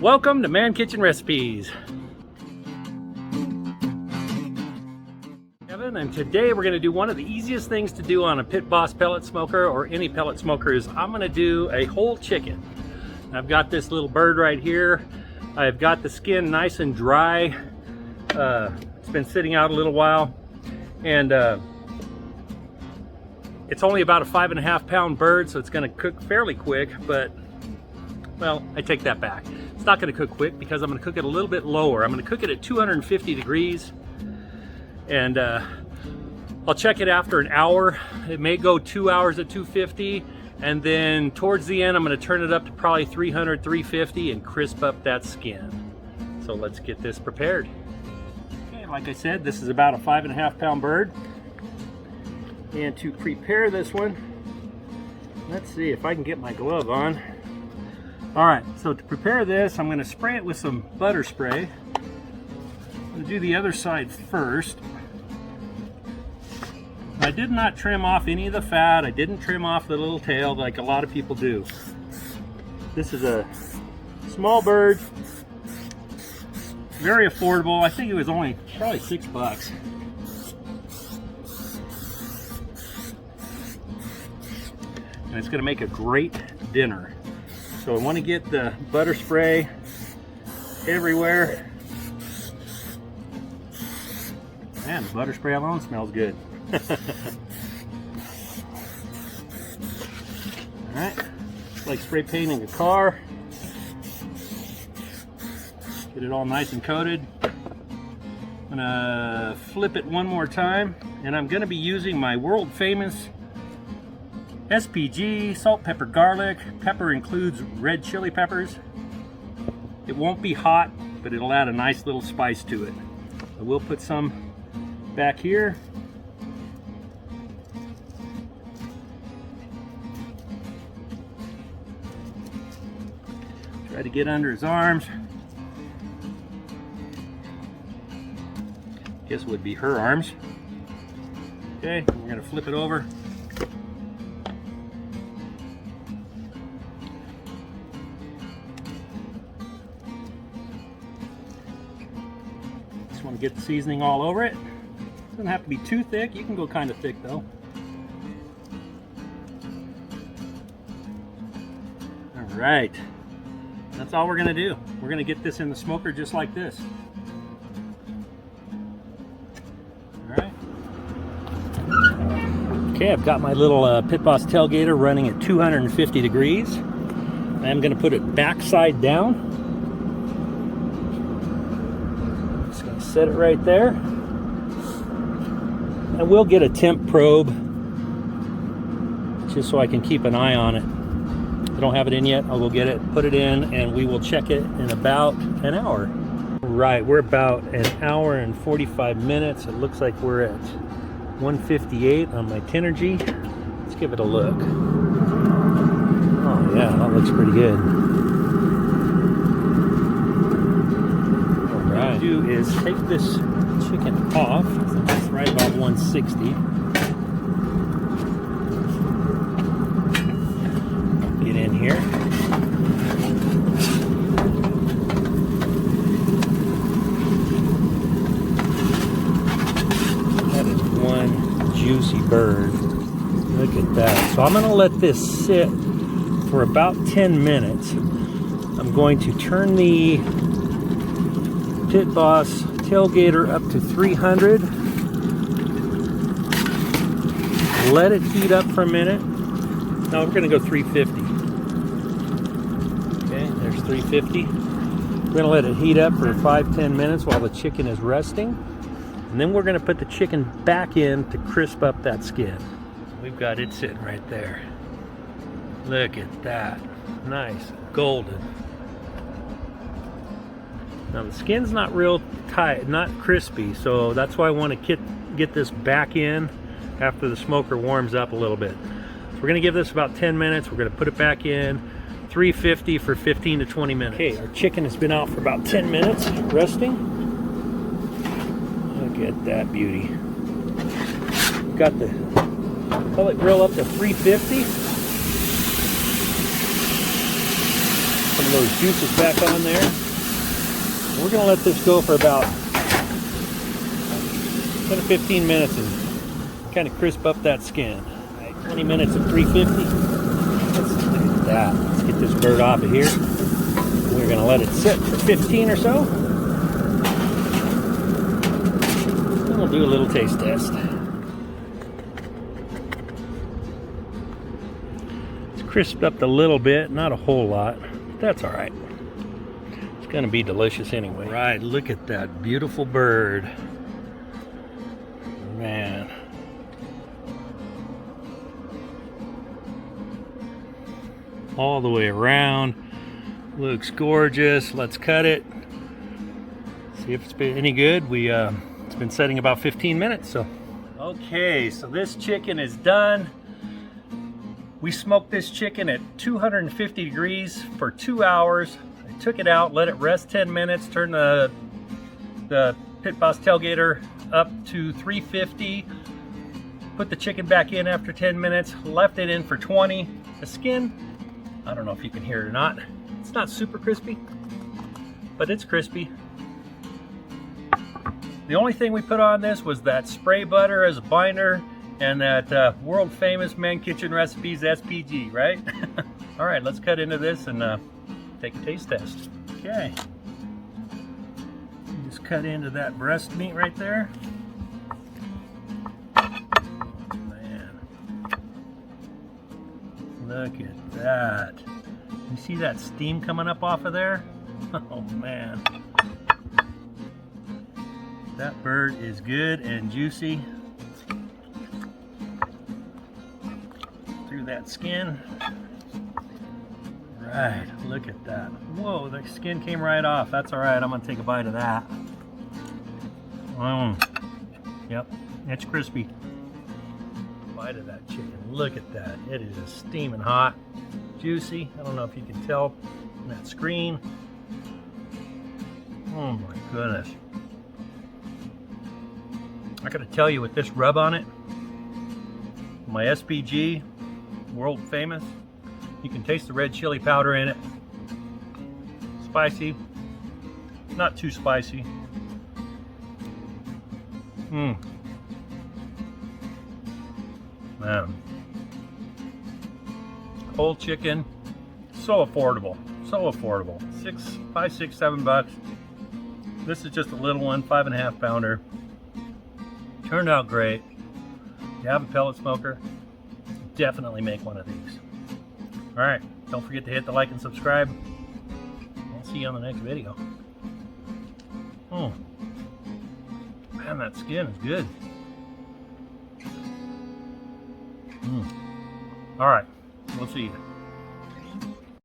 Welcome to Man Kitchen Recipes. Kevin, and today we're going to do one of the easiest things to do on a Pit Boss pellet smoker or any pellet smoker is I'm going to do a whole chicken. I've got this little bird right here. I've got the skin nice and dry. It's been sitting out a little while, and it's only about a 5.5 pound bird, so it's going to cook fairly quick, but well, I take that back. It's not going to cook quick because I'm going to cook it a little bit lower. I'm going to cook it at 250 degrees, and I'll check it after an hour. It may go 2 hours at 250, and then towards the end I'm going to turn it up to probably 300, 350 and crisp up that skin. So let's get this prepared. Okay, like I said, this is about a 5.5 pound bird, and to prepare this one, let's see if I can get my glove on. All right, so to prepare this, I'm going to spray it with some butter spray. I'm going to do the other side first. I did not trim off any of the fat. I didn't trim off the little tail like a lot of people do. This is a small bird, very affordable. I think it was only probably $6. And it's going to make a great dinner. So I want to get the butter spray everywhere. Man, the butter spray alone smells good. Alright, it's like spray painting a car. Get it all nice and coated. I'm gonna flip it one more time, and I'm gonna be using my world famous SPG, salt, pepper, garlic. Pepper includes red chili peppers. It won't be hot, but it'll add a nice little spice to it. I will put some back here. Try to get under his arms. Guess it would be her arms. Okay, we're gonna flip it over. Want to get the seasoning all over it. Doesn't have to be too thick. You can go kind of thick though. All right, that's all we're gonna do. We're gonna get this in the smoker just like this. All right. Okay, I've got my little Pit Boss Tailgater running at 250 degrees. I'm gonna put it backside down. Set it right there. I will get a temp probe just so I can keep an eye on it. I don't have it in yet. I'll go get it, put it in, and we will check it in about an hour. Right, we're about an hour and 45 minutes. It looks like we're at 158 on my Tenergy. Let's give it a look. Oh yeah, that looks pretty good. Do is take this chicken off. It's right about 160. Get in here. That is one juicy bird. Look at that. So I'm going to let this sit for about 10 minutes. I'm going to turn the Pit Boss Tailgater up to 300. Let it heat up for a minute. Now we're going to go 350. Okay, there's 350. We're going to let it heat up for 5-10 minutes while the chicken is resting. And then we're going to put the chicken back in to crisp up that skin. We've got it sitting right there. Look at that. Nice, golden. Now the skin's not real tight, not crispy, so that's why I want to get this back in after the smoker warms up a little bit. So we're going to give this about 10 minutes. We're going to put it back in, 350 for 15 to 20 minutes. Okay, our chicken has been out for about 10 minutes, resting. Look at that beauty. Got the pellet grill up to 350. some of those juices back on there. We're going to let this go for about 10 to 15 minutes and kind of crisp up that skin. 20 minutes at 350. Let's look at that. Let's get this bird off of here. We're going to let it sit for 15 or so. Then we'll do a little taste test. It's crisped up a little bit, not a whole lot, but that's all right. It's going to be delicious anyway. Right, look at that beautiful bird. Man. All the way around. Looks gorgeous. Let's cut it. See if it's been any good. It's been setting about 15 minutes. So okay, so this chicken is done. We smoked this chicken at 250 degrees for 2 hours. I took it out, let it rest 10 minutes, turned the Pit Boss Tailgater up to 350. Put the chicken back in after 10 minutes, left it in for 20. The skin, I don't know if you can hear it or not. It's not super crispy, but it's crispy. The only thing we put on this was that spray butter as a binder and that world famous Man Kitchen Recipes SPG, right? All right, let's cut into this and take a taste test. Okay. Just cut into that breast meat right there. Man. Look at that. You see that steam coming up off of there? Oh man. That bird is good and juicy. Through that skin. Right, look at that. Whoa, the skin came right off. That's all right, I'm gonna take a bite of that. Yep, it's crispy. Bite of that chicken, look at that. It is steaming hot, juicy. I don't know if you can tell from that screen. Oh my goodness. I gotta tell you, with this rub on it, my SPG, world famous, you can taste the red chili powder in it. Spicy, not too spicy. Man. Whole chicken, so affordable, so affordable. $5, $6, $7. This is just a little one, 5.5 pounder. Turned out great. If you have a pellet smoker, definitely make one of these. All right, don't forget to hit the like and subscribe. I'll see you on the next video. Man, that skin is good. All right, we'll see you.